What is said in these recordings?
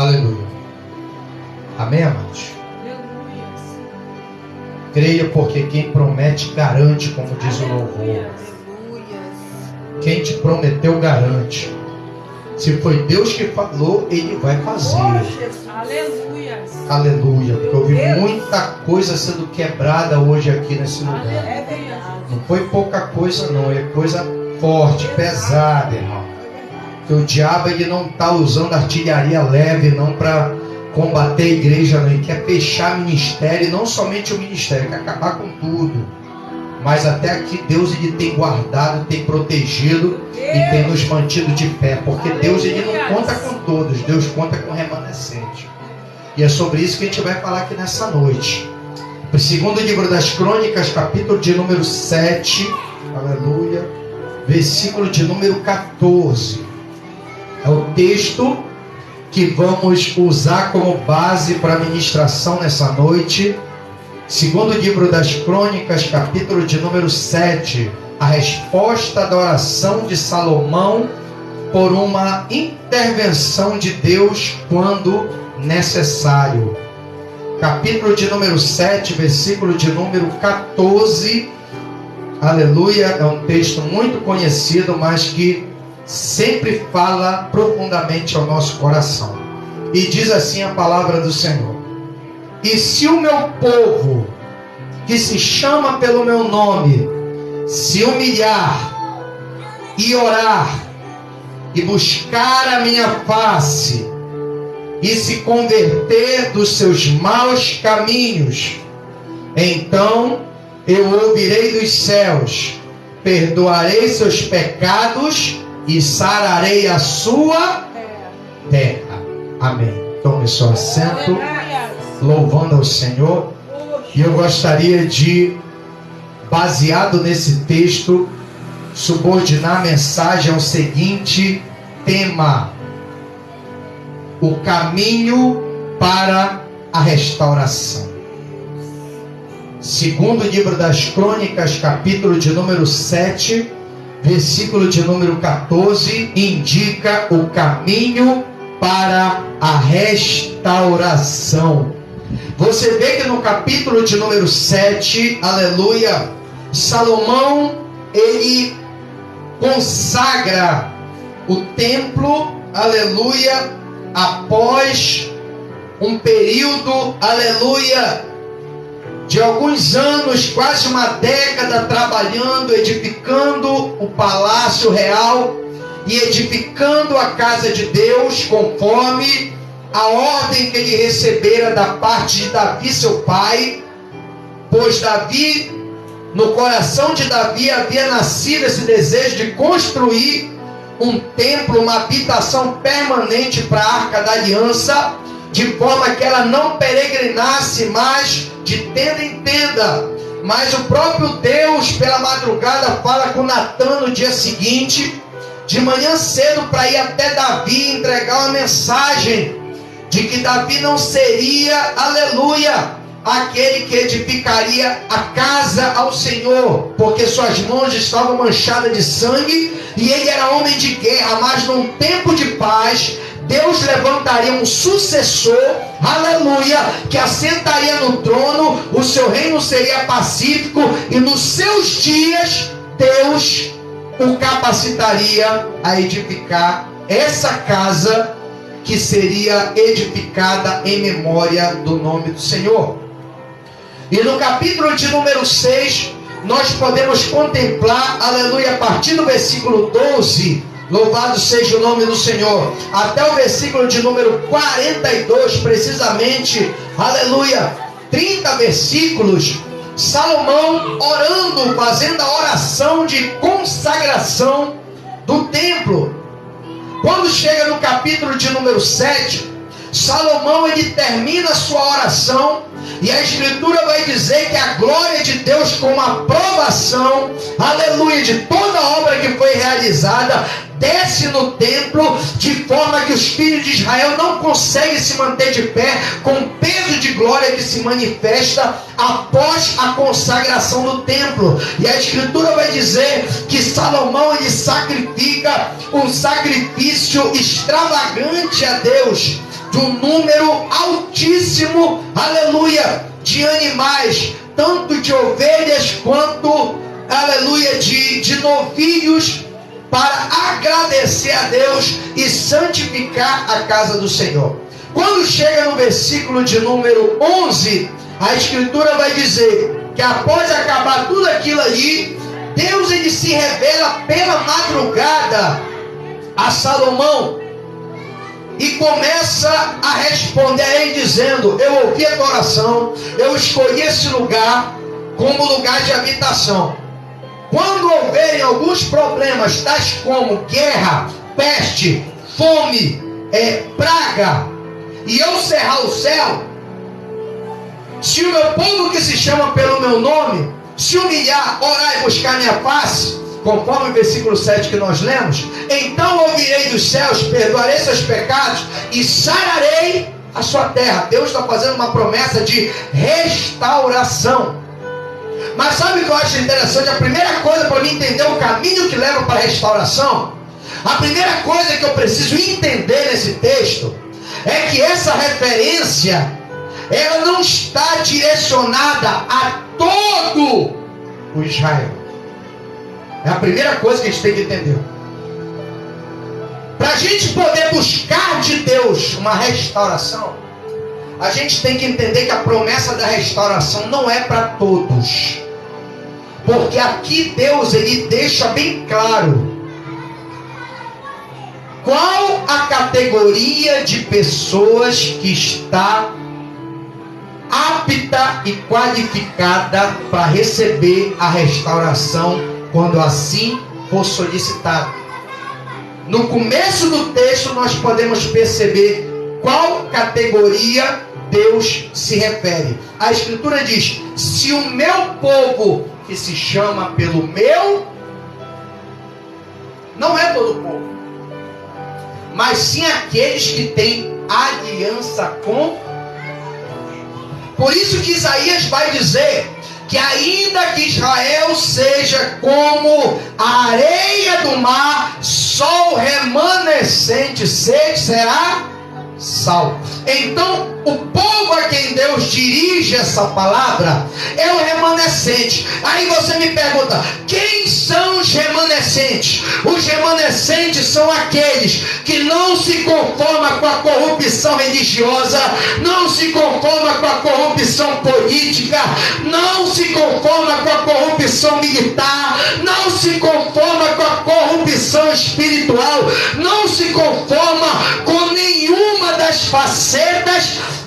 Aleluia. Amém, amados? Creia, porque quem promete garante, como diz o louvor. Quem te prometeu garante. Se foi Deus que falou, Ele vai fazer. Aleluia. Aleluia. Porque eu vi muita coisa sendo quebrada hoje aqui nesse lugar. Não foi pouca coisa não, é coisa forte, pesada, irmão. Que o diabo ele não está usando artilharia leve não para combater a igreja, não. Ele quer fechar ministério, e não somente o ministério, quer acabar com tudo. Mas até aqui Deus ele tem guardado, tem protegido e tem nos mantido de pé. Porque Deus ele não conta com todos, Deus conta com o remanescente. E é sobre isso que a gente vai falar aqui nessa noite. O segundo livro das Crônicas, capítulo de número 7, aleluia, versículo de número 14. É o texto que vamos usar como base para a ministração nessa noite. Segundo livro das Crônicas, capítulo de número 7, a resposta da oração de Salomão por uma intervenção de Deus quando necessário. Capítulo de número 7, versículo de número 14, aleluia, é um texto muito conhecido, mas que sempre fala profundamente ao nosso coração. E diz assim a palavra do Senhor: e se o meu povo, que se chama pelo meu nome, se humilhar e orar e buscar a minha face e se converter dos seus maus caminhos, então eu ouvirei dos céus, perdoarei seus pecados e sararei a sua terra. Amém. Tome seu assento, louvando ao Senhor. E eu gostaria de, baseado nesse texto, subordinar a mensagem ao seguinte tema: o caminho para a restauração. Segundo livro das Crônicas, capítulo de número 7, versículo de número 14, indica o caminho para a restauração. Você vê que no capítulo de número 7, aleluia, Salomão, ele consagra o templo, aleluia, após um período, aleluia, de alguns anos, quase uma década trabalhando, edificando o palácio real e edificando a casa de Deus conforme a ordem que ele recebera da parte de Davi, seu pai. Pois Davi, no coração de Davi havia nascido esse desejo de construir um templo, uma habitação permanente para a Arca da Aliança, de forma que ela não peregrinasse mais de tenda em tenda. Mas o próprio Deus, pela madrugada, fala com Natã no dia seguinte, de manhã cedo, para ir até Davi entregar uma mensagem de que Davi não seria, aleluia, aquele que edificaria a casa ao Senhor, porque suas mãos estavam manchadas de sangue e ele era homem de guerra. Mas num tempo de paz, Deus levantaria um sucessor, aleluia, que assentaria no trono, o seu reino seria pacífico e nos seus dias Deus o capacitaria a edificar essa casa que seria edificada em memória do nome do Senhor. E no capítulo de número 6, nós podemos contemplar, aleluia, a partir do versículo 12, louvado seja o nome do Senhor, até o versículo de número 42, precisamente, aleluia, 30 versículos, Salomão orando, fazendo a oração de consagração do templo. Quando chega no capítulo de número 7, Salomão ele termina a sua oração e a Escritura vai dizer que a glória de Deus, com a aprovação, aleluia, de toda a obra que foi realizada, desce no templo, de forma que os filhos de Israel não conseguem se manter de pé com o peso de glória que se manifesta após a consagração do templo. E a Escritura vai dizer que Salomão ele sacrifica um sacrifício extravagante a Deus, de um número altíssimo, aleluia, de animais, tanto de ovelhas quanto, aleluia, de novilhos, para agradecer a Deus e santificar a casa do Senhor. Quando chega no versículo de número 11, a Escritura vai dizer que após acabar tudo aquilo ali, Deus ele se revela pela madrugada a Salomão e começa a responder a ele dizendo: eu ouvi a tua oração, eu escolhi esse lugar como lugar de habitação. Quando houverem alguns problemas, tais como guerra, peste, fome, praga, e eu cerrar o céu, se o meu povo que se chama pelo meu nome se humilhar, orar e buscar minha face, conforme o versículo 7 que nós lemos, então ouvirei dos céus, perdoarei seus pecados e sararei a sua terra. Deus está fazendo uma promessa de restauração. Mas sabe o que eu acho interessante? A primeira coisa para mim entender o caminho que leva para a restauração, a primeira coisa que eu preciso entender nesse texto é que essa referência, ela não está direcionada a todo o Israel. É a primeira coisa que a gente tem que entender. Para a gente poder buscar de Deus uma restauração, a gente tem que entender que a promessa da restauração não é para todos. Porque aqui Deus ele deixa bem claro qual a categoria de pessoas que está apta e qualificada para receber a restauração quando assim for solicitado. No começo do texto nós podemos perceber qual categoria Deus se refere. A Escritura diz: se o meu povo que se chama pelo meu, não é todo o povo, mas sim aqueles que têm aliança com. Por isso que Isaías vai dizer que ainda que Israel seja como a areia do mar, só o remanescente será salvo. Então, o povo a quem Deus dirige essa palavra é o remanescente. Aí você me pergunta: quem são os remanescentes? Os remanescentes são aqueles que não se conformam com a corrupção religiosa, não se conformam com a corrupção política, não se conformam com a corrupção militar, não se conformam com a corrupção espiritual, não se conforma com nenhuma das facetas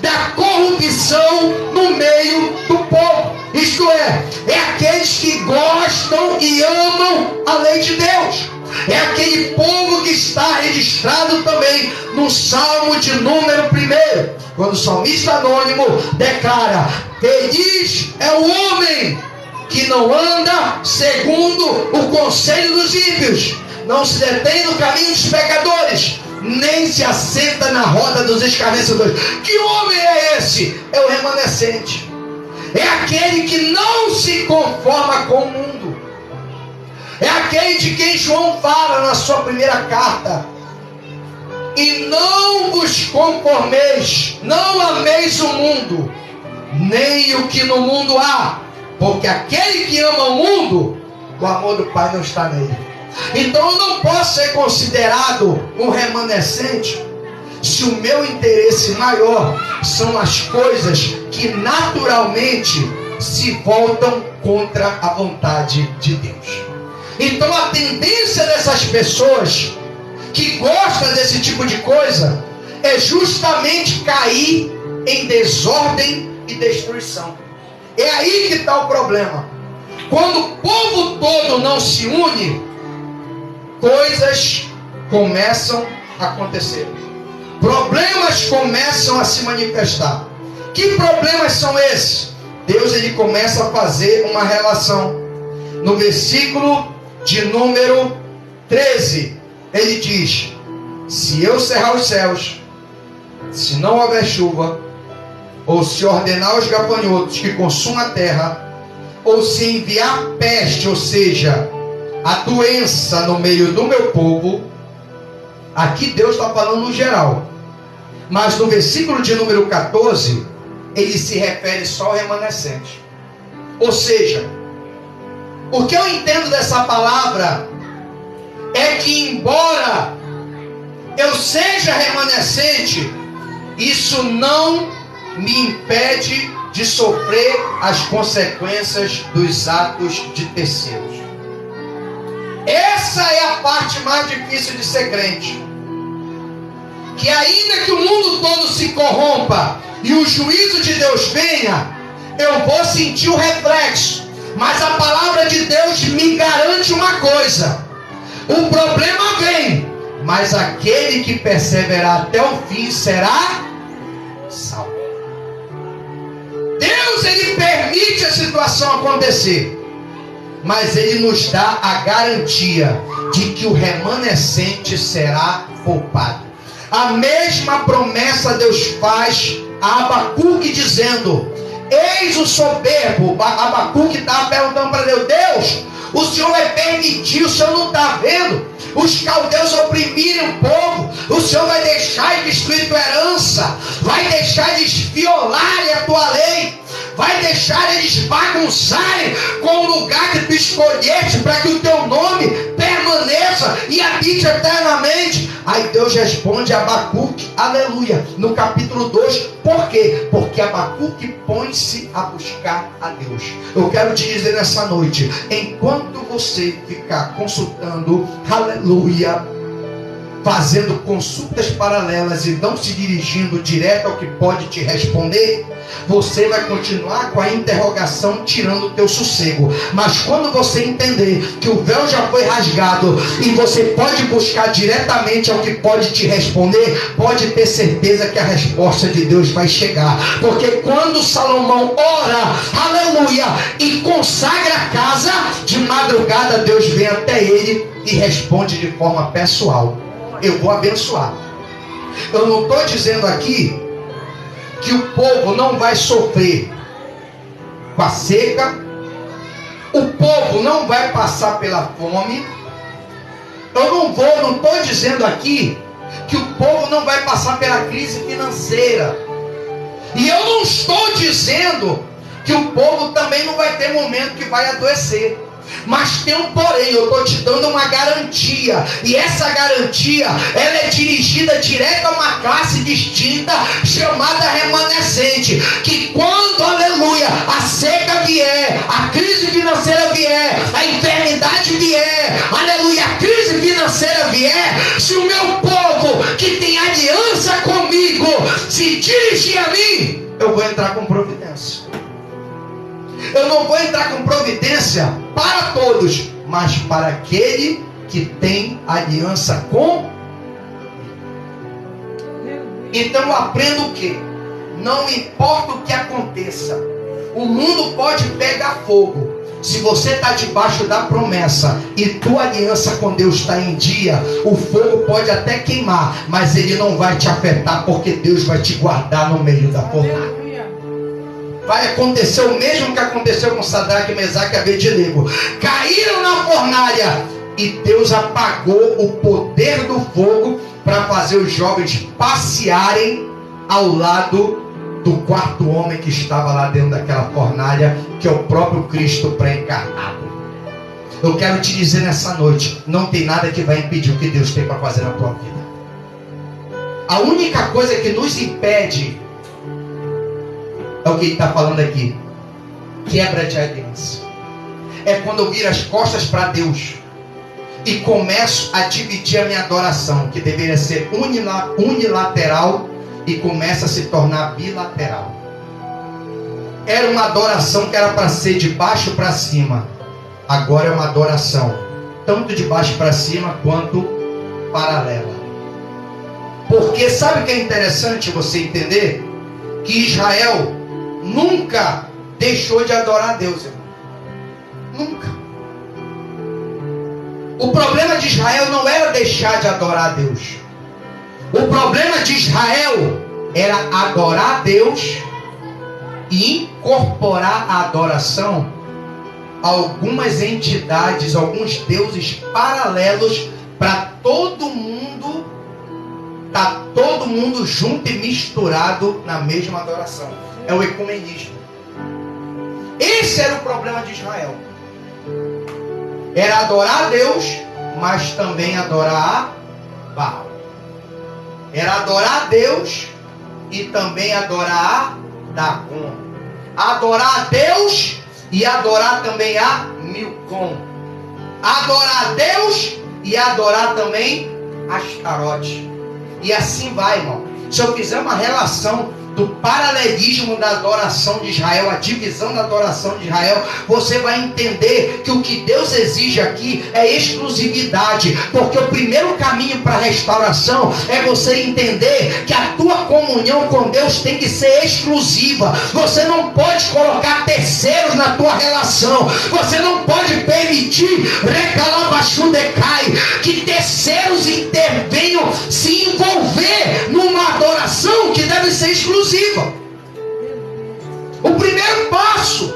da corrupção no meio do povo. Isto é aqueles que gostam e amam a lei de Deus. É aquele povo que está registrado também no Salmo de número 1, quando o salmista anônimo declara: feliz é o homem que não anda segundo o conselho dos ímpios, não se detém no caminho dos pecadores, nem se assenta na roda dos escarnecedores. Que homem é esse? É o remanescente. É aquele que não se conforma com o mundo. É aquele de quem João fala na sua primeira carta: e não vos conformeis, não ameis o mundo, nem o que no mundo há, porque aquele que ama o mundo, o amor do Pai não está nele. Então eu não posso ser considerado um remanescente se o meu interesse maior são as coisas que naturalmente se voltam contra a vontade de Deus. Então a tendência dessas pessoas que gostam desse tipo de coisa é justamente cair em desordem e destruição. É aí que está o problema. Quando o povo todo não se une, coisas começam a acontecer, problemas começam a se manifestar. Que problemas são esses? Deus ele começa a fazer uma relação. No versículo de número 13, ele diz: se eu cerrar os céus, se não houver chuva, ou se ordenar os gafanhotos que consumam a terra, ou se enviar peste, ou seja, a doença no meio do meu povo. Aqui Deus está falando no geral. Mas no versículo de número 14, ele se refere só ao remanescente. Ou seja, o que eu entendo dessa palavra é que, embora eu seja remanescente, isso não me impede de sofrer as consequências dos atos de terceiros. Essa é a parte mais difícil de ser crente. Que ainda que o mundo todo se corrompa e o juízo de Deus venha, eu vou sentir o reflexo. Mas a palavra de Deus me garante uma coisa: o problema vem, mas aquele que perseverar até o fim será salvo. Deus, ele permite a situação acontecer, mas ele nos dá a garantia de que o remanescente será poupado. A mesma promessa Deus faz a Abacuque, dizendo: eis o soberbo. Abacuque estava perguntando para Deus: Deus, o Senhor vai permitir, o Senhor não está vendo os caldeus oprimirem o povo? O Senhor vai deixar de destruir tua herança, vai deixar de violarem a tua lei, vai deixar eles bagunçarem com o lugar que tu escolheste para que o teu nome permaneça e habite eternamente. Aí Deus responde a Abacuque, aleluia, no capítulo 2, por quê? Porque Abacuque põe-se a buscar a Deus. Eu quero te dizer nessa noite, enquanto você ficar consultando, aleluia, fazendo consultas paralelas e não se dirigindo direto ao que pode te responder, você vai continuar com a interrogação tirando o teu sossego. Mas quando você entender que o véu já foi rasgado e você pode buscar diretamente ao que pode te responder, pode ter certeza que a resposta de Deus vai chegar. Porque quando Salomão ora, aleluia, e consagra a casa, de madrugada Deus vem até ele e responde de forma pessoal: eu vou abençoar. Eu não estou dizendo aqui que o povo não vai sofrer com a seca, o povo não vai passar pela fome. Eu não estou dizendo aqui que o povo não vai passar pela crise financeira. E eu não estou dizendo que o povo também não vai ter momento que vai adoecer. Mas tem um porém, eu estou te dando uma garantia, e essa garantia, ela é dirigida direto a uma classe distinta, chamada remanescente, que quando, aleluia, a seca vier, a crise financeira vier, a enfermidade vier, aleluia, a crise financeira vier, se o meu povo, que tem aliança comigo, se dirigir a mim, eu vou entrar com providência. Eu não vou entrar com providência para todos, mas para aquele que tem aliança com. Então eu aprendo o quê? Não importa o que aconteça, o mundo pode pegar fogo. Se você está debaixo da promessa e tua aliança com Deus está em dia, o fogo pode até queimar, mas ele não vai te afetar, porque Deus vai te guardar no meio da fornalha. Vai acontecer o mesmo que aconteceu com Sadraque, Mesaque e Abednego. Caíram na fornalha e Deus apagou o poder do fogo para fazer os jovens passearem ao lado do quarto homem que estava lá dentro daquela fornalha, que é o próprio Cristo pré-encarnado. Eu quero te dizer nessa noite, não tem nada que vai impedir o que Deus tem para fazer na tua vida. A única coisa que nos impede é o que ele está falando aqui: quebra de aliança. É quando eu viro as costas para Deus e começo a dividir a minha adoração, que deveria ser unilateral, e começa a se tornar bilateral. Era uma adoração que era para ser de baixo para cima, agora é uma adoração tanto de baixo para cima quanto paralela. Porque sabe o que é interessante você entender? Que Israel nunca deixou de adorar a Deus, irmão. Nunca. O problema de Israel não era deixar de adorar a Deus. O problema de Israel era adorar a Deus e incorporar a adoração a algumas entidades, alguns deuses paralelos, para todo mundo está todo mundo junto e misturado na mesma adoração. É o ecumenismo. Esse era o problema de Israel. Era adorar a Deus, mas também adorar a Baal. Era adorar a Deus e também adorar a Dagon. Adorar a Deus e adorar também a Milcom. Adorar a Deus e adorar também Astarote. E assim vai, irmão. Se eu fizer uma relação do paralelismo da adoração de Israel, a divisão da adoração de Israel, você vai entender que o que Deus exige aqui é exclusividade, porque o primeiro caminho para a restauração é você entender que a tua comunhão com Deus tem que ser exclusiva. Você não pode colocar terceiros na tua relação, você não pode permitir que terceiros intervenham, se envolver numa adoração que deve ser exclusiva. O primeiro passo,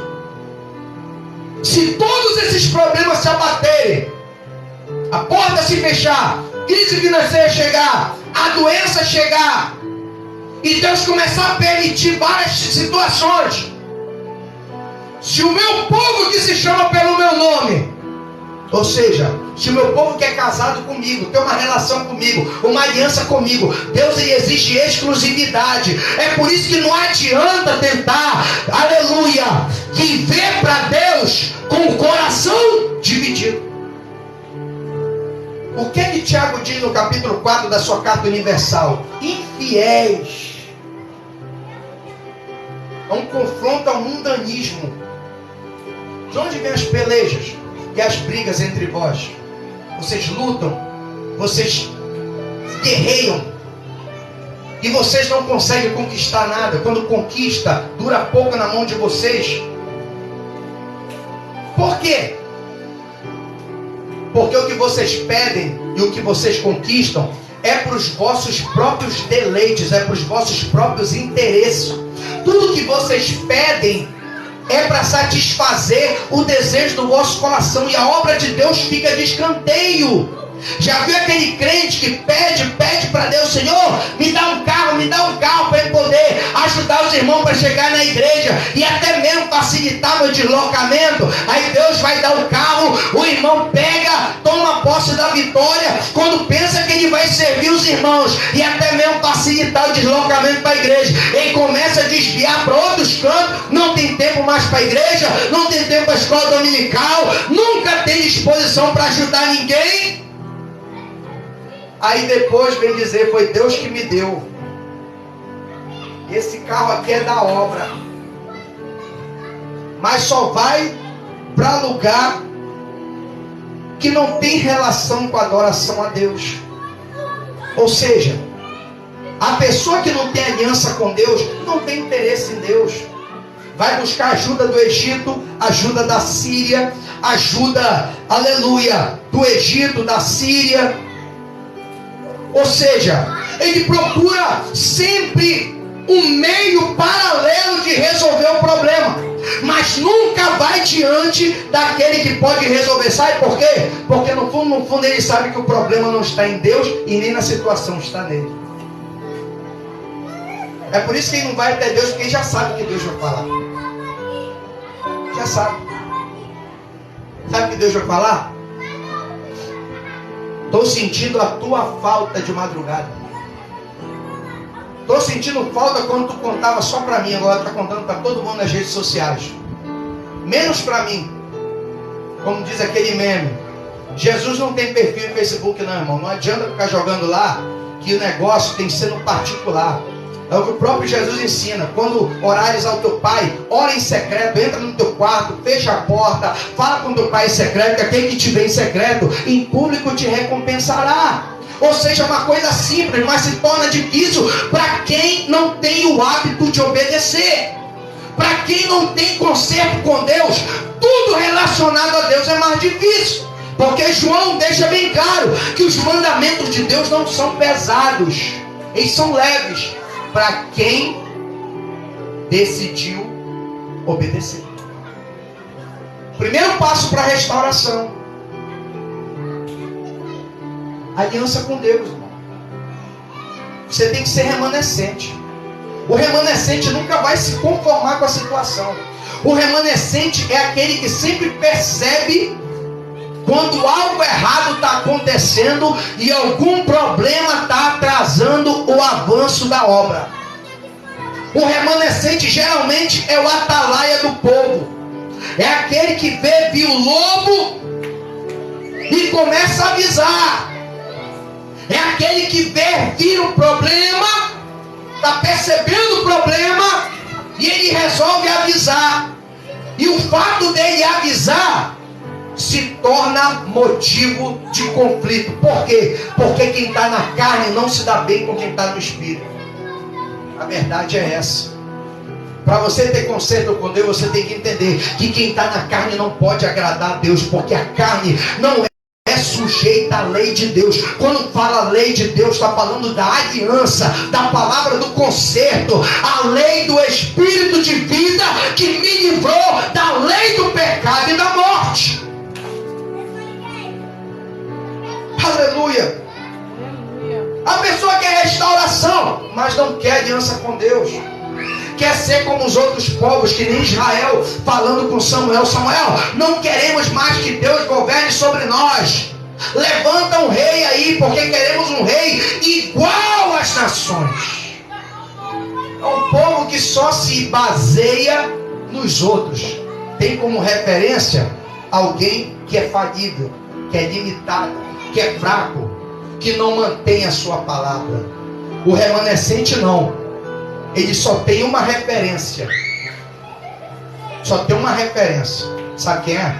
se todos esses problemas se abaterem, a porta se fechar, crise financeira chegar, a doença chegar, e Deus começar a permitir várias situações, se o meu povo que se chama pelo meu nome, ou seja, se o meu povo que é casado comigo, tem uma relação comigo, uma aliança comigo, Deus exige exclusividade. É por isso que não adianta tentar, aleluia, viver para Deus com o coração dividido. O que Tiago diz no capítulo 4 da sua carta universal? Infiéis. É um confronto ao mundanismo. De onde vêm as pelejas e as brigas entre vós? Vocês lutam, vocês guerreiam, e vocês não conseguem conquistar nada. Quando conquista, dura pouco na mão de vocês. Por quê? Porque o que vocês pedem e o que vocês conquistam é para os vossos próprios deleites, é para os vossos próprios interesses. Tudo que vocês pedem é para satisfazer o desejo do vosso coração, e a obra de Deus fica de escanteio. Já viu aquele crente que pede para Deus: Senhor, me dá um carro para ele poder ajudar os irmãos para chegar na igreja, e até mesmo facilitar meu deslocamento. Aí Deus vai dar o carro, o irmão pega, toma posse da vitória, quando pensa que ele vai servir os irmãos, e até mesmo facilitar o deslocamento para a igreja, ele começa a desviar para outros cantos, não tem tempo mais para a igreja, não tem tempo para a escola dominical, nunca tem disposição para ajudar ninguém. Aí depois vem dizer: foi Deus que me deu. Esse carro aqui é da obra. Mas só vai para lugar que não tem relação com a adoração a Deus. Ou seja, a pessoa que não tem aliança com Deus não tem interesse em Deus. Vai buscar ajuda do Egito, ajuda da Síria, ajuda, aleluia, do Egito, da Síria. Ou seja, ele procura sempre um meio paralelo de resolver o problema, mas nunca vai diante daquele que pode resolver. Sabe por quê? Porque no fundo ele sabe que o problema não está em Deus e nem na situação, está nele. É por isso que ele não vai até Deus, porque ele já sabe o que Deus vai falar. Já sabe. Sabe o que Deus vai falar? Estou sentindo a tua falta de madrugada. Estou sentindo falta quando tu contava só para mim, agora está contando para todo mundo nas redes sociais. Menos para mim. Como diz aquele meme: Jesus não tem perfil em Facebook não, irmão. Não adianta ficar jogando lá, que o negócio tem que ser no particular. É o que o próprio Jesus ensina. Quando orares ao teu pai, ora em secreto, entra no teu quarto, fecha a porta, fala com teu pai em secreto, que aquele que te vê em secreto, em público te recompensará. Ou seja, uma coisa simples, mas se torna difícil para quem não tem o hábito de obedecer. Para quem não tem conserto com Deus, tudo relacionado a Deus é mais difícil. Porque João deixa bem claro que os mandamentos de Deus não são pesados, eles são leves para quem decidiu obedecer. Primeiro passo para a restauração: aliança com Deus, irmão. Você tem que ser remanescente. O remanescente nunca vai se conformar com a situação. O remanescente é aquele que sempre percebe quando algo errado está acontecendo e algum problema está atrasando o avanço da obra. O remanescente geralmente é o atalaia do povo. É aquele que viu o lobo e começa a avisar. É aquele que vira o problema, está percebendo o problema e ele resolve avisar. E o fato dele avisar se torna motivo de conflito. Por quê? Porque quem está na carne não se dá bem com quem está no espírito. A verdade é essa. Para você ter conserto com Deus, você tem que entender que quem está na carne não pode agradar a Deus, porque a carne não é sujeita à lei de Deus. Quando fala lei de Deus, está falando da aliança, da palavra do conserto, a lei do Espírito de vida que me livrou da lei do pecado e da morte. Aleluia. A pessoa quer restauração, mas não quer aliança com Deus. Quer ser como os outros povos, que nem Israel, falando com Samuel: Samuel, não queremos mais que Deus governe sobre nós. Levanta um rei aí, porque queremos um rei igual às nações. É um povo que só se baseia nos outros. Tem como referência alguém que é falível, que é limitado, que é fraco, que não mantém a sua palavra. O remanescente não. Ele só tem uma referência. Só tem uma referência. Sabe quem é?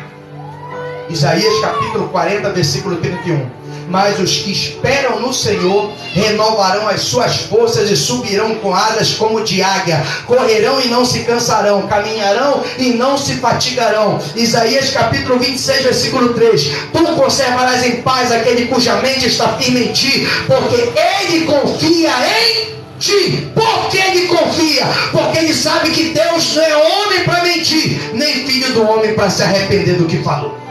Isaías capítulo 40, versículo 31. Mas os que esperam no Senhor renovarão as suas forças e subirão com asas como de águia. Correrão e não se cansarão, caminharão e não se fatigarão. Isaías capítulo 26, versículo 3. Tu conservarás em paz aquele cuja mente está firme em ti, porque ele confia em ti. Por que ele confia? Porque ele sabe que Deus não é homem para mentir, nem filho do homem para se arrepender do que falou.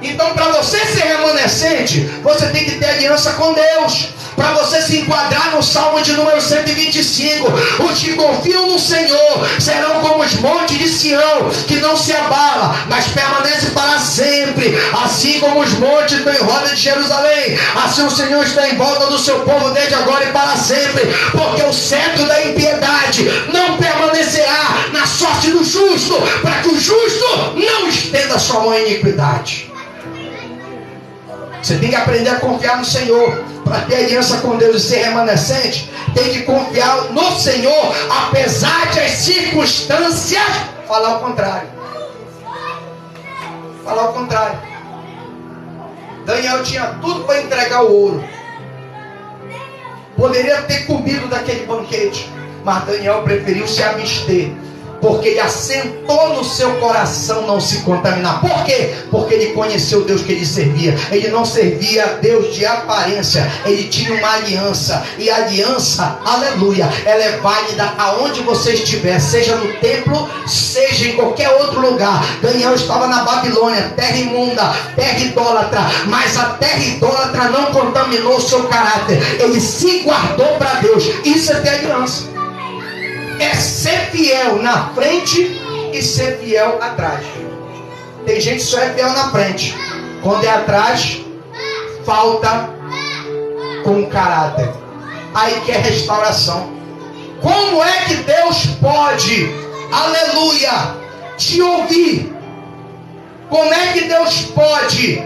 Então, para você ser remanescente, você tem que ter aliança com Deus. Para você se enquadrar no Salmo de número 125, os que confiam no Senhor serão como os montes de Sião, que não se abala, mas permanece para sempre. Assim como os montes estão em roda de Jerusalém, assim o Senhor está em volta do seu povo desde agora e para sempre. Porque o cetro da impiedade não permanecerá na sorte do justo, para que o justo não estenda sua mão em iniquidade. Você tem que aprender a confiar no Senhor. Para ter aliança com Deus e ser remanescente, tem que confiar no Senhor, apesar de as circunstâncias falar o contrário. Falar o contrário. Daniel tinha tudo para entregar o ouro. Poderia ter comido daquele banquete, mas Daniel preferiu se abster, porque ele assentou no seu coração não se contaminar. Por quê? Porque ele conheceu o Deus que ele servia. Ele não servia a Deus de aparência, ele tinha uma aliança. E a aliança, aleluia, ela é válida aonde você estiver, seja no templo, seja em qualquer outro lugar. Daniel estava na Babilônia, terra imunda, terra idólatra, mas a terra idólatra não contaminou o seu caráter. Ele se guardou para Deus. Isso é ter aliança. É ser fiel na frente e ser fiel atrás. Tem gente que só é fiel na frente. Quando é atrás, falta com caráter. Aí quer restauração. Como é que Deus pode, aleluia, te ouvir? Como é que Deus pode,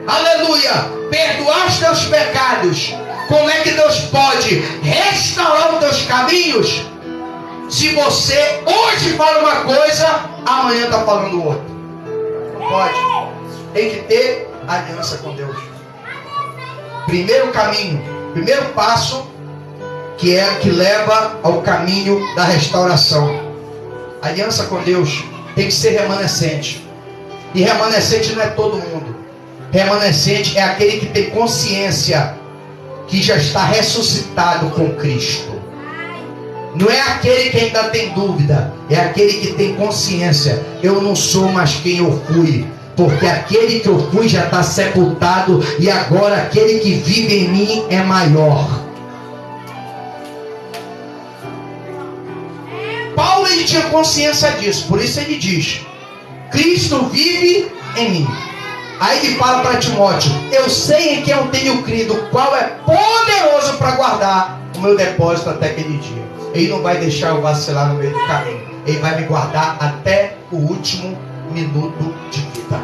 aleluia, perdoar os teus pecados? Como é que Deus pode restaurar os teus caminhos? Se você hoje fala uma coisa, amanhã está falando outra. Não pode. Tem que ter aliança com Deus. Primeiro caminho, primeiro passo, que é que leva ao caminho da restauração. Aliança com Deus tem que ser remanescente. E remanescente não é todo mundo. Remanescente é aquele que tem consciência que já está ressuscitado com Cristo. Não é aquele que ainda tem dúvida, é aquele que tem consciência. Eu não sou mais quem eu fui. porque aquele que eu fui já está sepultado, e agora aquele que vive em mim é maior. Paulo, ele tinha consciência disso, por isso ele diz: Cristo vive em mim. Aí ele fala para Timóteo: eu sei em quem eu tenho crido, o qual é poderoso para guardar o meu depósito até aquele dia. Ele não vai deixar eu vacilar no meio do caminho. Ele vai me guardar até o último minuto de vida.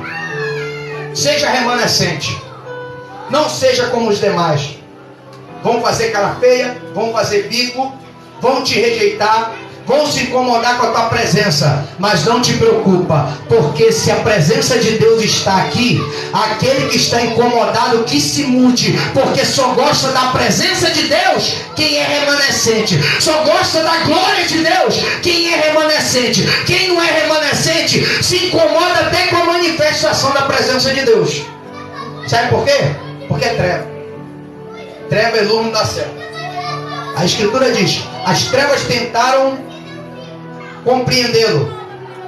Seja remanescente. Não seja como os demais. Vão fazer cara feia, vão fazer bico, vão te rejeitar, vão se incomodar com a tua presença, mas não te preocupa, porque se a presença de Deus está aqui, aquele que está incomodado que se mude, porque só gosta da presença de Deus quem é remanescente, só gosta da glória de Deus quem é remanescente. Quem não é remanescente se incomoda até com a manifestação da presença de Deus. Sabe por quê? Porque é treva. Treva e luz não dá certo. A Escritura diz: as trevas tentaram compreendê-lo,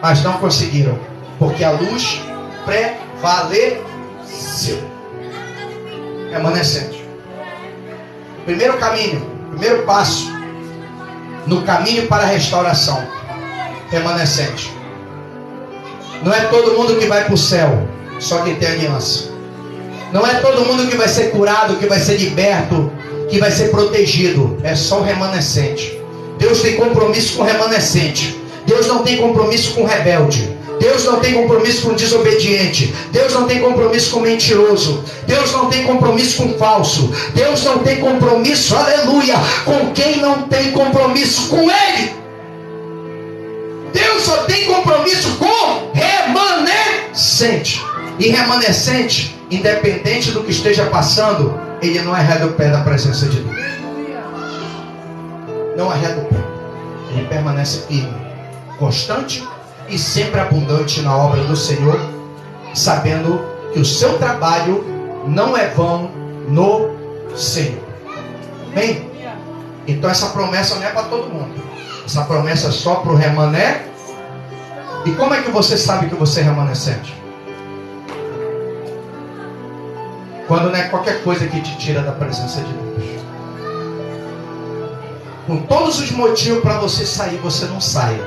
mas não conseguiram, porque a luz prevaleceu. Remanescente. Primeiro caminho, primeiro passo no caminho para a restauração: remanescente. Não é todo mundo que vai para o céu, só quem tem aliança. Não é todo mundo que vai ser curado, que vai ser liberto, que vai ser protegido. É só o remanescente. Deus tem compromisso com o remanescente. Deus não tem compromisso com o rebelde. Deus não tem compromisso com o desobediente. Deus não tem compromisso com o mentiroso. Deus não tem compromisso com o falso. Deus não tem compromisso, aleluia, com quem não tem compromisso com Ele. Deus só tem compromisso com remanescente. E remanescente, independente do que esteja passando, ele não arreda o pé da presença de Deus. Não arreda o pé. Ele permanece firme, constante e sempre abundante na obra do Senhor, sabendo que o seu trabalho não é vão no Senhor. Amém? Então essa promessa não é para todo mundo. Essa promessa é só para o remanescente. E como é que você sabe que você é remanescente? Quando não é qualquer coisa que te tira da presença de Deus. Com todos os motivos para você sair, você não sai.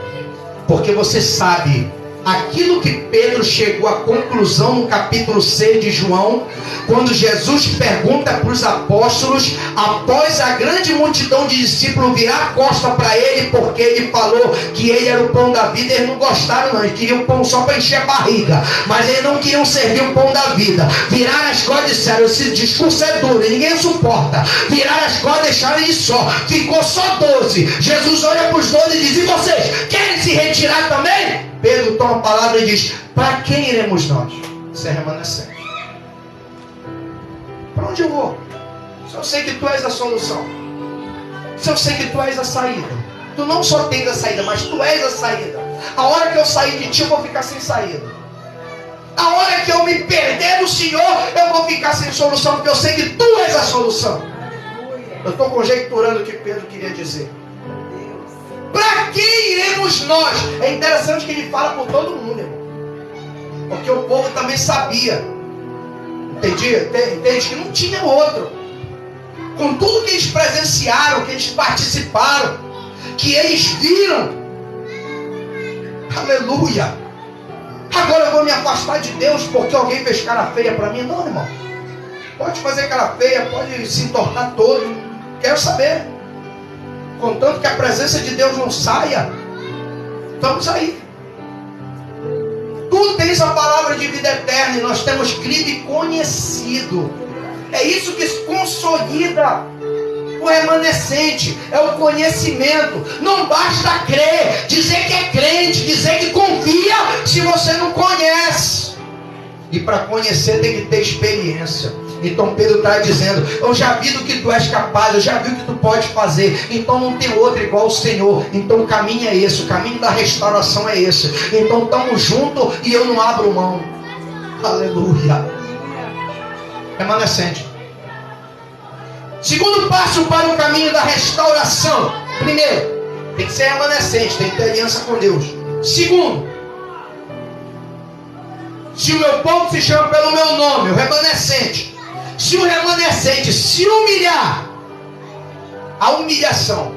Porque você sabe aquilo que Pedro chegou à conclusão no capítulo 6 de João, quando Jesus pergunta para os apóstolos, após a grande multidão de discípulos virar a costa para ele, porque ele falou que ele era o pão da vida. Eles não gostaram não, eles queriam pão só para encher a barriga, mas eles não queriam servir o pão da vida. Viraram as costas e disseram: esse discurso é duro, ninguém suporta. Viraram as costas e deixaram ele só, ficou só 12. Jesus olha para os 12 e diz: e vocês, querem se retirar também? Pedro toma a palavra e diz: para quem iremos nós? Isso é remanescente. Para onde eu vou? Se eu sei que tu és a solução, se eu sei que tu és a saída, tu não só tens a saída, mas tu és a saída. A hora que eu sair de ti, eu vou ficar sem saída. A hora que eu me perder do Senhor, eu vou ficar sem solução, porque eu sei que tu és a solução. Eu estou conjecturando o que Pedro queria dizer. Para quem iremos nós? É interessante que ele fala por todo mundo, irmão. Porque o povo também sabia. Entende? Que não tinha outro. Com tudo que eles presenciaram, que eles participaram, que eles viram. Aleluia. Agora eu vou me afastar de Deus porque alguém fez cara feia para mim? Não, irmão. Pode fazer cara feia, pode se entortar todo. Quero saber. Contanto que a presença de Deus não saia, estamos aí. Tu tens a palavra de vida eterna e nós temos crido e conhecido. É isso que consolida o remanescente, é o conhecimento. Não basta crer, dizer que é crente, dizer que confia, se você não conhece. E para conhecer tem que ter experiência. Então Pedro está dizendo: eu já vi do que tu és capaz, eu já vi o que tu pode fazer, então não tem outro igual o Senhor. Então o caminho é esse, o caminho da restauração é esse. Então estamos juntos e eu não abro mão. Aleluia. Remanescente. Segundo passo para o caminho da restauração: primeiro, tem que ser remanescente, tem que ter aliança com Deus. Segundo, Se o meu povo se chama pelo meu nome, o remanescente, se o remanescente se humilhar, a humilhação,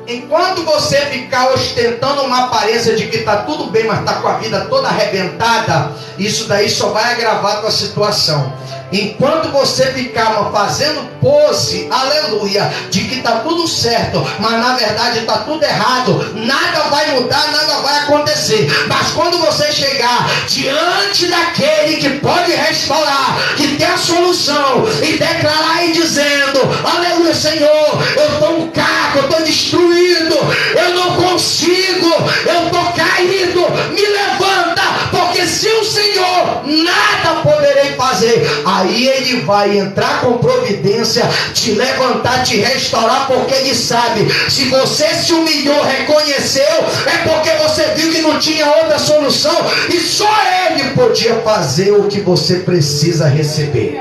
enquanto você ficar ostentando uma aparência de que está tudo bem, mas está com a vida toda arrebentada, isso daí só vai agravar a tua situação. Enquanto você ficar fazendo pose, aleluia, de que está tudo certo, mas na verdade está tudo errado, nada vai mudar, nada vai acontecer. Mas quando você chegar diante daquele que pode restaurar, que tem a solução, e declarar e dizendo, aleluia, Senhor, eu estou um caco, eu estou destruído, eu não consigo, eu estou caído, me levanta, porque se o Senhor nada poderei fazer. Aí ele vai entrar com providência, te levantar, te restaurar, porque ele sabe, se você se humilhou, reconheceu, é porque você viu que não tinha outra solução, e só ele podia fazer o que você precisa receber.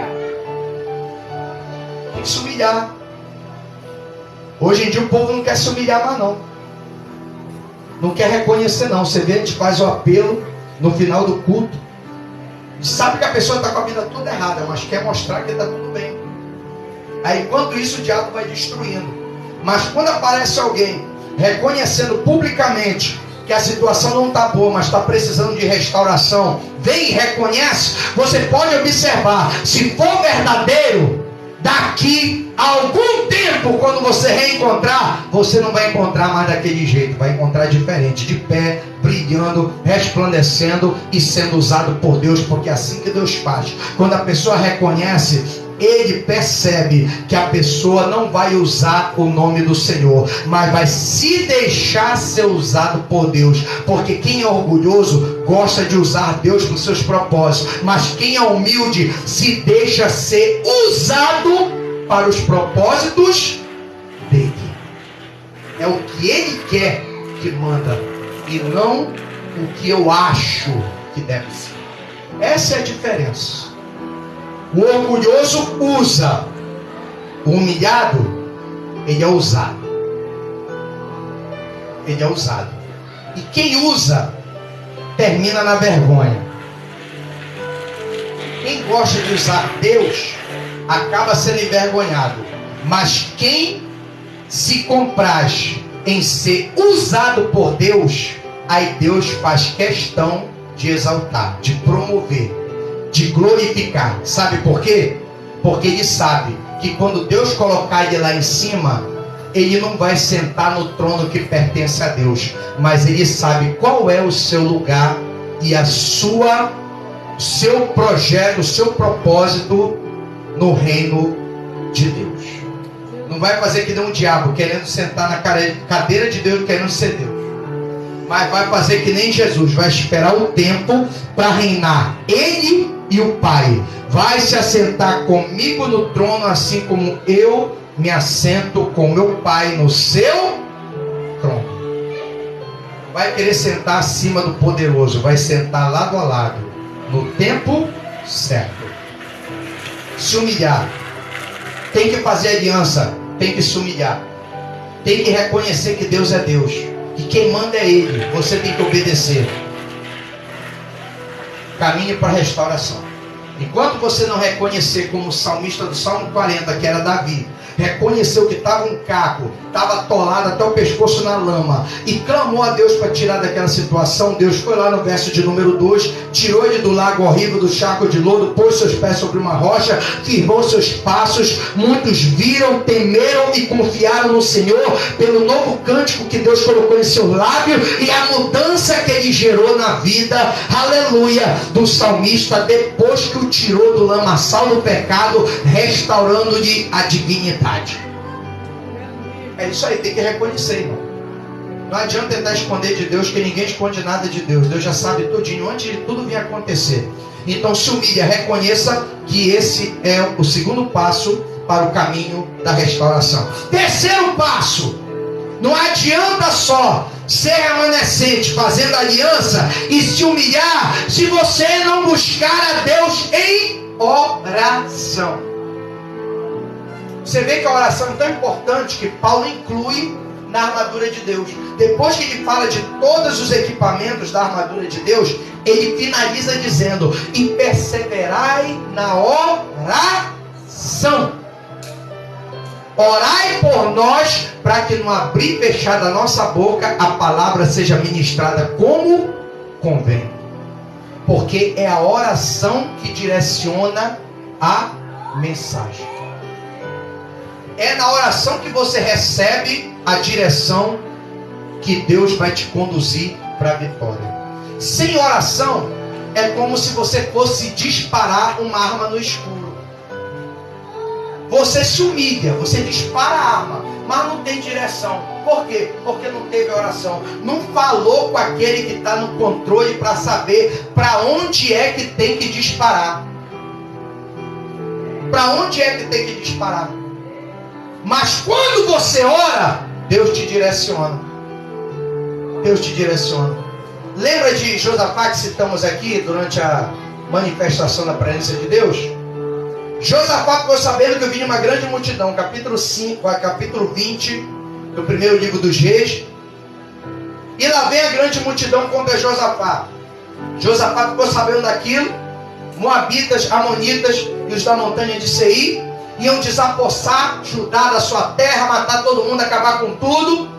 Tem que se humilhar. Hoje em dia o povo não quer se humilhar mais não. Não quer reconhecer não. Você vê, a gente faz o apelo no final do culto. Sabe que a pessoa está com a vida toda errada, mas quer mostrar que está tudo bem. Aí enquanto isso o diabo vai destruindo. Mas quando aparece alguém reconhecendo publicamente que a situação não está boa, mas está precisando de restauração, vem e reconhece, você pode observar, se for verdadeiro, daqui a algum tempo, quando você reencontrar, você não vai encontrar mais daquele jeito, vai encontrar diferente, de pé, brilhando, resplandecendo e sendo usado por Deus, porque é assim que Deus faz. Quando a pessoa reconhece, ele percebe que a pessoa não vai usar o nome do Senhor, mas vai se deixar ser usado por Deus, porque quem é orgulhoso gosta de usar Deus para os seus propósitos, mas quem é humilde se deixa ser usado para os propósitos dele. É o que ele quer que manda, e não o que eu acho que deve ser. Essa é a diferença. O orgulhoso usa, o humilhado, ele é usado. Ele é usado. E quem usa, termina na vergonha. Quem gosta de usar Deus, acaba sendo envergonhado. Mas quem se compraz em ser usado por Deus, aí Deus faz questão de exaltar, de promover, de glorificar. Sabe por quê? Porque ele sabe que quando Deus colocar ele lá em cima, ele não vai sentar no trono que pertence a Deus, mas ele sabe qual é o seu lugar e seu projeto, o seu propósito no reino de Deus. Não vai fazer que nem um diabo querendo sentar na cadeira de Deus, querendo ser Deus, mas vai fazer que nem Jesus, vai esperar o tempo para reinar ele e o Pai. Vai se assentar comigo no trono, assim como eu me assento com meu Pai no seu trono. Vai querer sentar acima do poderoso, vai sentar lado a lado, no tempo certo. Se humilhar, tem que fazer aliança, tem que se humilhar, tem que reconhecer que Deus é Deus, que quem manda é Ele, você tem que obedecer. Caminhe para a restauração. Enquanto você não reconhecer, como o salmista do Salmo 40, que era Davi, reconheceu que estava um caco, estava atolado até o pescoço na lama, e clamou a Deus para tirar daquela situação, Deus foi lá no verso de número 2, tirou ele do lago horrível, do charco de lodo, pôs seus pés sobre uma rocha, firmou seus passos. Muitos viram, temeram e confiaram no Senhor pelo novo cântico que Deus colocou em seu lábio e a mudança que ele gerou na vida, aleluia, do salmista, depois que o tirou do lamaçal do pecado, restaurando-lhe a dignidade. É isso aí, tem que reconhecer, irmão. Não adianta tentar esconder de Deus, que ninguém esconde nada de Deus. Deus já sabe tudinho, antes de tudo vir acontecer. Então se humilha, reconheça que esse é o segundo passo para o caminho da restauração. Terceiro passo: não adianta só ser remanescente, fazendo aliança e se humilhar, se você não buscar a Deus em oração. Você vê que a oração é tão importante que Paulo inclui na armadura de Deus. Depois que ele fala de todos os equipamentos da armadura de Deus, ele finaliza dizendo: e perseverai na oração. Orai por nós, para que no abrir e fechar da nossa boca, a palavra seja ministrada como convém. Porque é a oração que direciona a mensagem. É na oração que você recebe a direção que Deus vai te conduzir para a vitória. Sem oração, é como se você fosse disparar uma arma no escuro. Você se humilha, você dispara a arma, mas não tem direção. Por quê? Porque não teve oração. Não falou com aquele que está no controle para saber para onde é que tem que disparar. Para onde é que tem que disparar? Mas quando você ora, Deus te direciona. Deus te direciona. Lembra de Josafá que citamos aqui durante a manifestação da presença de Deus? Josafá ficou sabendo que vinha uma grande multidão. Capítulo 20 do primeiro livro dos Reis. E lá vem a grande multidão contra Josafá. Josafá ficou sabendo daquilo. Moabitas, amonitas e os da montanha de Seir iam desapossar Judá da sua terra, matar todo mundo, acabar com tudo.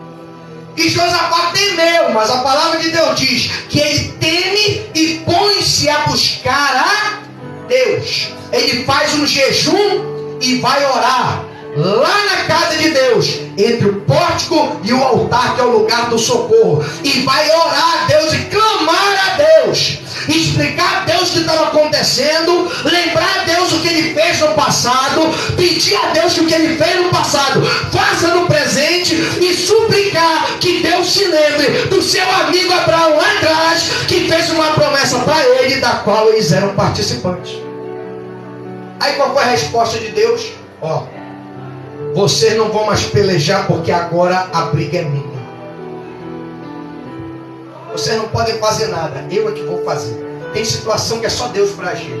E Josafá temeu, mas a palavra de Deus diz que ele teme e põe-se a buscar a Deus. Ele faz um jejum e vai orar lá na casa de Deus, entre o pórtico e o altar, que é o lugar do socorro, e vai orar a Deus e clamar a Deus, explicar a Deus o que estava acontecendo, lembrar a Deus o que ele fez no passado, pedir a Deus o que ele fez no passado faça no presente, e suplicar que Deus se lembre do seu amigo Abraão lá atrás, que fez uma promessa para ele, da qual eles eram participantes. Aí qual foi a resposta de Deus? Vocês não vão mais pelejar, porque agora a briga é minha. Vocês não podem fazer nada, eu é que vou fazer. Tem situação que é só Deus para agir.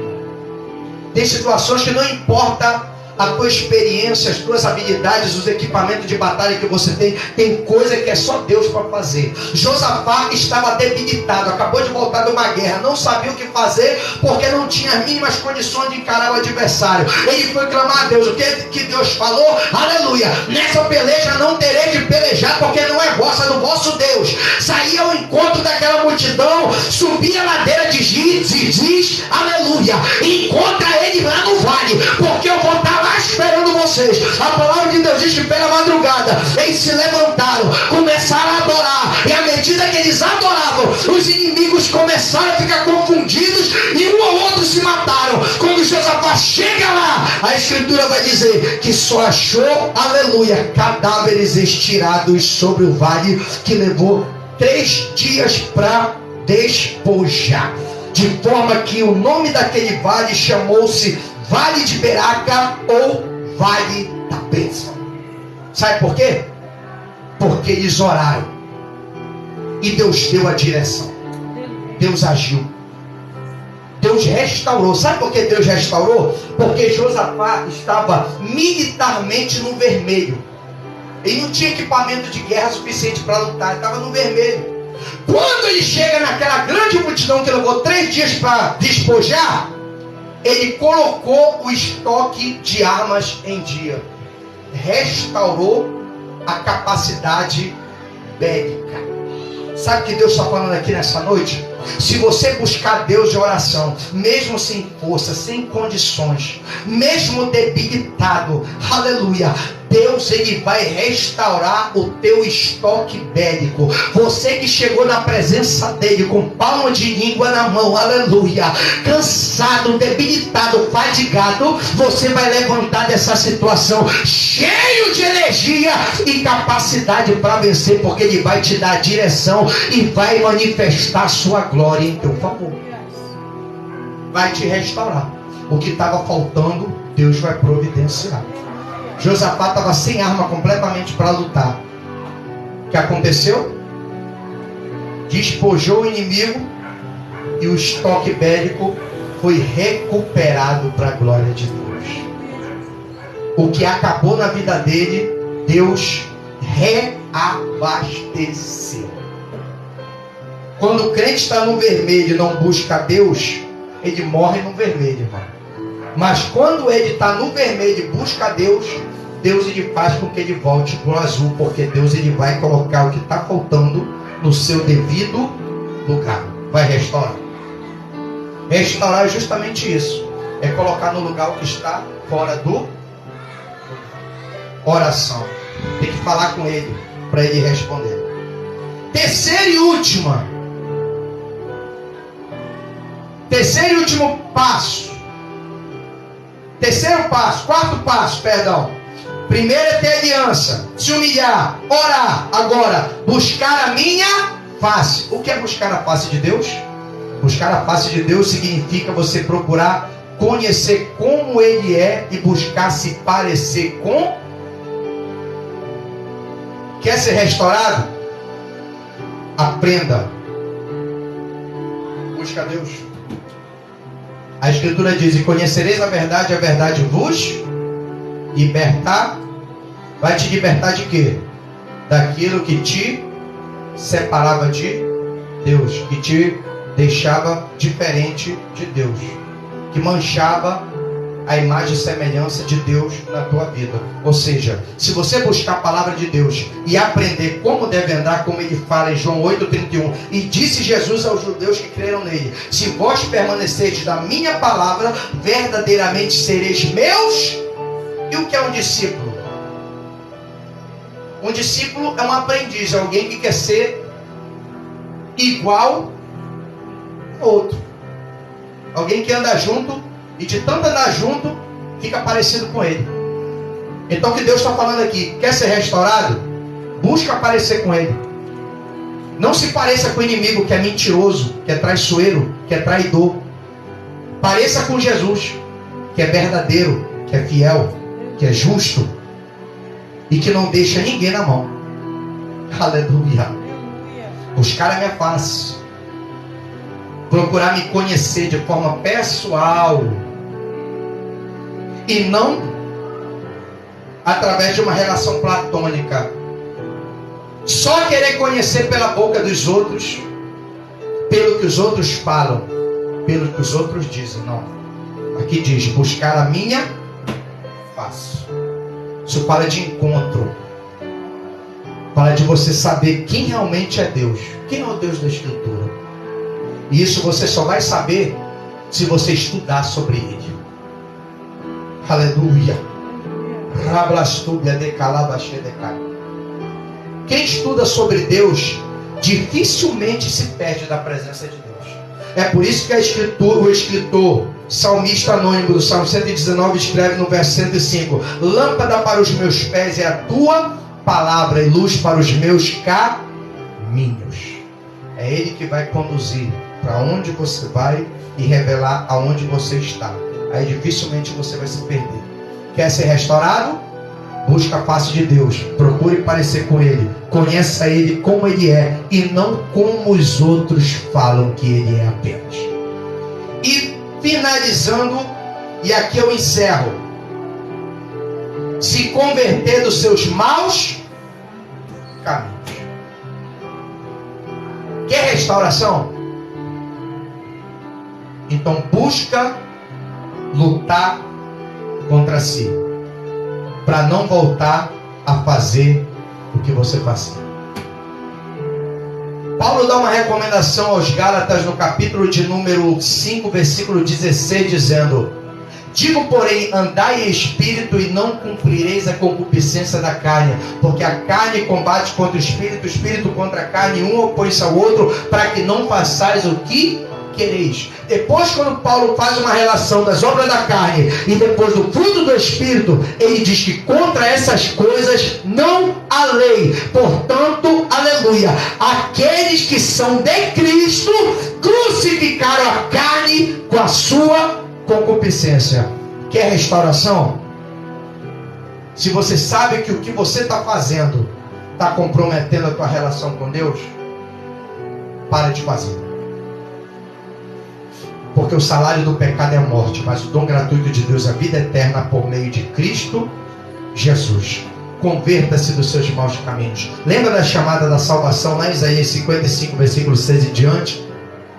Tem situações que não importa a tua experiência, as tuas habilidades, os equipamentos de batalha que você tem coisa que é só Deus para fazer. Josafá estava debilitado, acabou de voltar de uma guerra, não sabia o que fazer, porque não tinha as mínimas condições de encarar o adversário. Ele foi clamar a Deus, o que Deus falou? Aleluia, nessa peleja não terei de pelejar, porque não é vossa, do vosso Deus. Saía ao encontro daquela multidão, subia a ladeira de Ziz, aleluia, e encontra ele lá no vale, porque eu vou estar lá esperando vocês. A palavra de Deus diz que pela madrugada eles se levantaram, começaram a adorar, e à medida que eles adoravam, os inimigos começaram a ficar confundidos, e um ou outro se mataram. Quando Josafá chega lá, a escritura vai dizer que só achou, aleluia, cadáveres estirados sobre o vale, que levou 3 dias para despojar, de forma que o nome daquele vale chamou-se Vale de Beraca, ou Vale da Bênção. Sabe por quê? Porque eles oraram e Deus deu a direção. Deus agiu. Deus restaurou. Sabe por que Deus restaurou? Porque Josafá estava militarmente no vermelho. Ele não tinha equipamento de guerra suficiente para lutar, ele estava no vermelho. Quando ele chega naquela grande multidão que levou 3 dias para despojar, ele colocou o estoque de armas em dia. Restaurou a capacidade bélica. Sabe o que Deus está falando aqui nessa noite? Se você buscar Deus de oração, mesmo sem força, sem condições, mesmo debilitado, aleluia, Deus, ele vai restaurar o teu estoque bélico. Você que chegou na presença dele com palma de língua na mão, aleluia, cansado, debilitado, fadigado, você vai levantar dessa situação cheio de energia e capacidade para vencer, porque ele vai te dar direção e vai manifestar a sua glória em teu favor. Vai te restaurar. O que estava faltando, Deus vai providenciar. Josafá estava sem arma completamente para lutar. O que aconteceu? Despojou o inimigo e o estoque bélico foi recuperado para a glória de Deus. O que acabou na vida dele, Deus reabastecer. Quando o crente está no vermelho e não busca Deus, ele morre no vermelho, irmão. Mas quando ele está no vermelho e busca Deus, Deus ele faz com que ele volte para o azul, porque Deus ele vai colocar o que está faltando no seu devido lugar. Vai restaurar. Restaurar é justamente isso. É colocar no lugar o que está fora do oração. Tem que falar com ele para ele responder. Terceiro e último passo. Quarto passo, perdão. Primeiro é ter aliança, se humilhar, orar. Agora, buscar a minha face. O que é buscar a face de Deus? Buscar a face de Deus significa você procurar conhecer como Ele é e buscar se parecer com. Quer ser restaurado? Aprenda. Busca Deus. A Escritura diz: e conhecereis a verdade vos libertar. Vai te libertar de quê? Daquilo que te separava de Deus, que te deixava diferente de Deus, que manchava a imagem e semelhança de Deus na tua vida. Ou seja, se você buscar a palavra de Deus e aprender como deve andar, como ele fala em João 8,31, e disse Jesus aos judeus que creram nele: se vós permanecerdes na minha palavra, verdadeiramente sereis meus. E o que é um discípulo? Um discípulo é um aprendiz, é alguém que quer ser igual ao outro. Alguém que anda junto e de tanto andar junto, fica parecido com ele. Então o que Deus está falando aqui? Quer ser restaurado? Busca parecer com ele. Não se pareça com o inimigo que é mentiroso, que é traiçoeiro, que é traidor. Pareça com Jesus, que é verdadeiro, que é fiel, que é justo e que não deixa ninguém na mão. Aleluia. Buscar a minha face. Procurar me conhecer de forma pessoal e não através de uma relação platônica. Só querer conhecer pela boca dos outros, pelo que os outros falam, pelo que os outros dizem. Não. Aqui diz: buscar a minha face. Isso fala de encontro. Fala de você saber quem realmente é Deus. Quem é o Deus da Escritura? E isso você só vai saber se você estudar sobre ele. Aleluia. Quem estuda sobre Deus dificilmente se perde da presença de Deus. É por isso que o escritor salmista anônimo do Salmo 119 escreve no verso 105: lâmpada para os meus pés é a tua palavra e luz para os meus caminhos. É Ele que vai conduzir para onde você vai e revelar aonde você está. Aí dificilmente você vai se perder. Quer ser restaurado? Busca a face de Deus. Procure parecer com Ele. Conheça Ele como Ele é e não como os outros falam que Ele é apenas. E finalizando, e aqui eu encerro: se converter dos seus maus caminhos. Quer restauração? Então busca lutar contra si, para não voltar a fazer o que você fazia. Paulo dá uma recomendação aos Gálatas no capítulo de número 5, versículo 16, dizendo: digo, porém, andai em espírito e não cumprireis a concupiscência da carne, porque a carne combate contra o espírito contra a carne, um opõe-se ao outro, para que não façais o que quereis. Depois, quando Paulo faz uma relação das obras da carne e depois do fruto do Espírito, ele diz que contra essas coisas não há lei. Portanto, aleluia, aqueles que são de Cristo crucificaram a carne com a sua concupiscência. Quer restauração? Se você sabe que o que você está fazendo está comprometendo a tua relação com Deus, para de fazer. Porque o salário do pecado é a morte, mas o dom gratuito de Deus é a vida eterna por meio de Cristo Jesus. converta-se dos seus maus caminhos. Lembra da chamada da salvação lá em Isaías 55, versículo 6 e diante?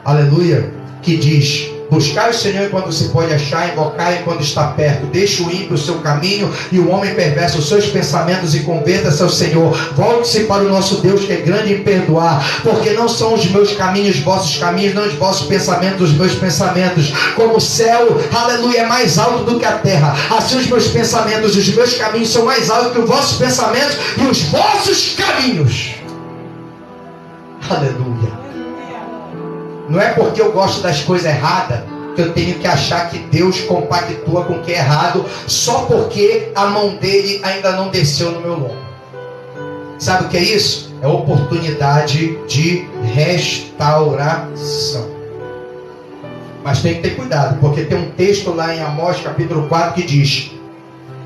Aleluia, que diz: buscai o Senhor enquanto se pode achar, invocai enquanto está perto. Deixe o ímpio o seu caminho e o homem perverso os seus pensamentos e converta-se ao Senhor. Volte-se para o nosso Deus, que é grande em perdoar, porque não são os meus caminhos vossos caminhos, não os vossos pensamentos os meus pensamentos. Como o céu, aleluia, é mais alto do que a terra, assim os meus pensamentos, os meus caminhos são mais altos que os vossos pensamentos e os vossos caminhos. Aleluia. Não é porque eu gosto das coisas erradas que eu tenho que achar que Deus compactua com o que é errado só porque a mão dele ainda não desceu no meu lombo. Sabe o que é isso? É oportunidade de restauração. Mas tem que ter cuidado, porque tem um texto lá em Amós capítulo 4 que diz: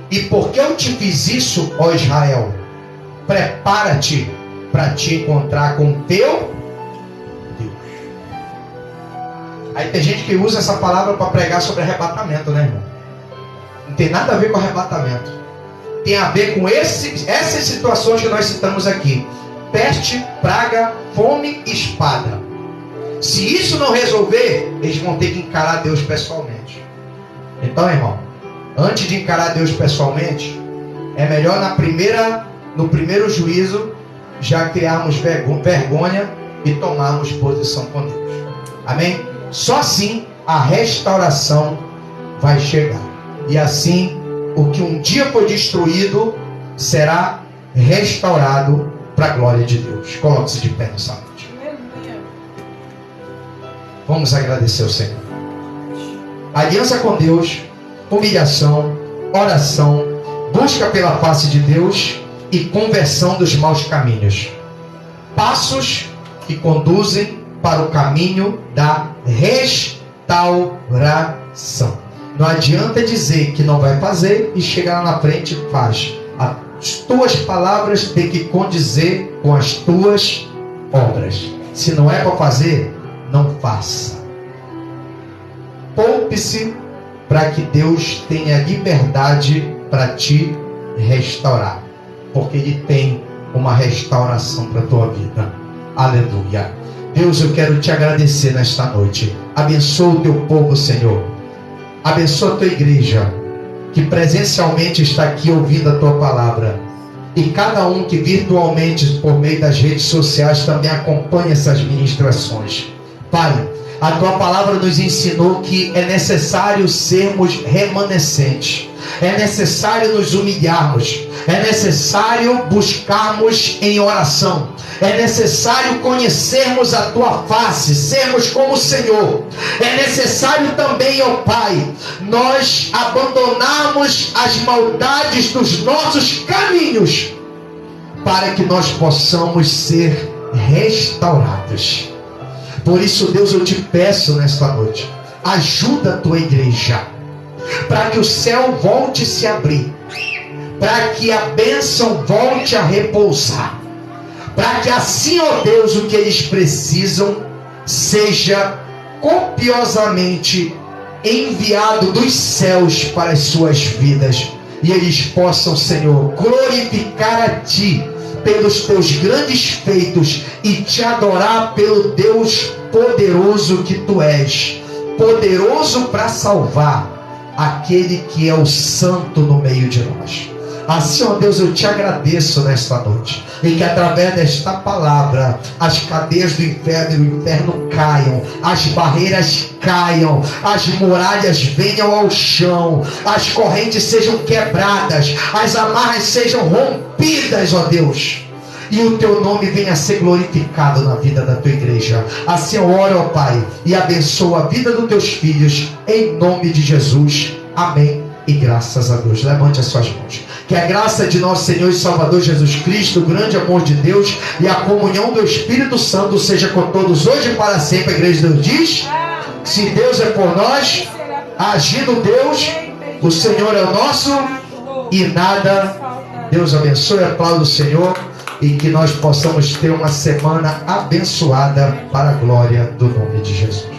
e porque eu te fiz isso, ó Israel, prepara-te para te encontrar com teu. Aí tem gente que usa essa palavra para pregar sobre arrebatamento, né, irmão? Não tem nada a ver com arrebatamento. Tem a ver com essas situações que nós citamos aqui: peste, praga, fome e espada. Se isso não resolver, eles vão ter que encarar Deus pessoalmente. Então, irmão, antes de encarar Deus pessoalmente, é melhor no primeiro juízo já criarmos vergonha e tomarmos posição com Deus. Amém? Só assim a restauração vai chegar. E assim, o que um dia foi destruído será restaurado para a glória de Deus. Coloque-se de pé nessa noite. Vamos agradecer ao Senhor. Aliança com Deus, humilhação, oração, busca pela face de Deus e conversão dos maus caminhos. Passos que conduzem para o caminho da restauração. Não adianta dizer que não vai fazer e chegar lá na frente e faz. As tuas palavras têm que condizer com as tuas obras. Se não é para fazer, não faça. Poupe-se para que Deus tenha liberdade para te restaurar, porque Ele tem uma restauração para a tua vida. Aleluia. Deus, eu quero te agradecer nesta noite. Abençoa o teu povo, Senhor. Abençoa a tua igreja, que presencialmente está aqui ouvindo a tua palavra. E cada um que virtualmente, por meio das redes sociais, também acompanha essas ministrações. Pai, a tua palavra nos ensinou que é necessário sermos remanescentes. É necessário nos humilharmos. É necessário buscarmos em oração. É necessário conhecermos a tua face, sermos como o Senhor. É necessário também, ó Pai, nós abandonarmos as maldades dos nossos caminhos, para que nós possamos ser restaurados. Por isso, Deus, eu te peço nesta noite, ajuda a tua igreja, para que o céu volte a se abrir, para que a bênção volte a repousar, para que assim, ó Deus, o que eles precisam seja copiosamente enviado dos céus para as suas vidas, e eles possam, Senhor, glorificar a Ti pelos Teus grandes feitos e Te adorar pelo Deus poderoso que Tu és, poderoso para salvar aquele que é o santo no meio de nós. Assim, ó Deus, eu te agradeço nesta noite, e que através desta palavra as cadeias do inferno e o inferno caiam, as barreiras caiam, as muralhas venham ao chão, as correntes sejam quebradas, as amarras sejam rompidas, ó Deus, e o teu nome venha a ser glorificado na vida da tua igreja. Assim eu oro, ó Pai, e abençoo a vida dos teus filhos, em nome de Jesus. Amém. E graças a Deus. Levante as suas mãos. Que a graça de nosso Senhor e Salvador Jesus Cristo, o grande amor de Deus e a comunhão do Espírito Santo seja com todos hoje e para sempre. A igreja de Deus diz: se Deus é por nós, agindo Deus, o Senhor é o nosso e nada. Deus abençoe, aplauda o Senhor, e que nós possamos ter uma semana abençoada para a glória do nome de Jesus.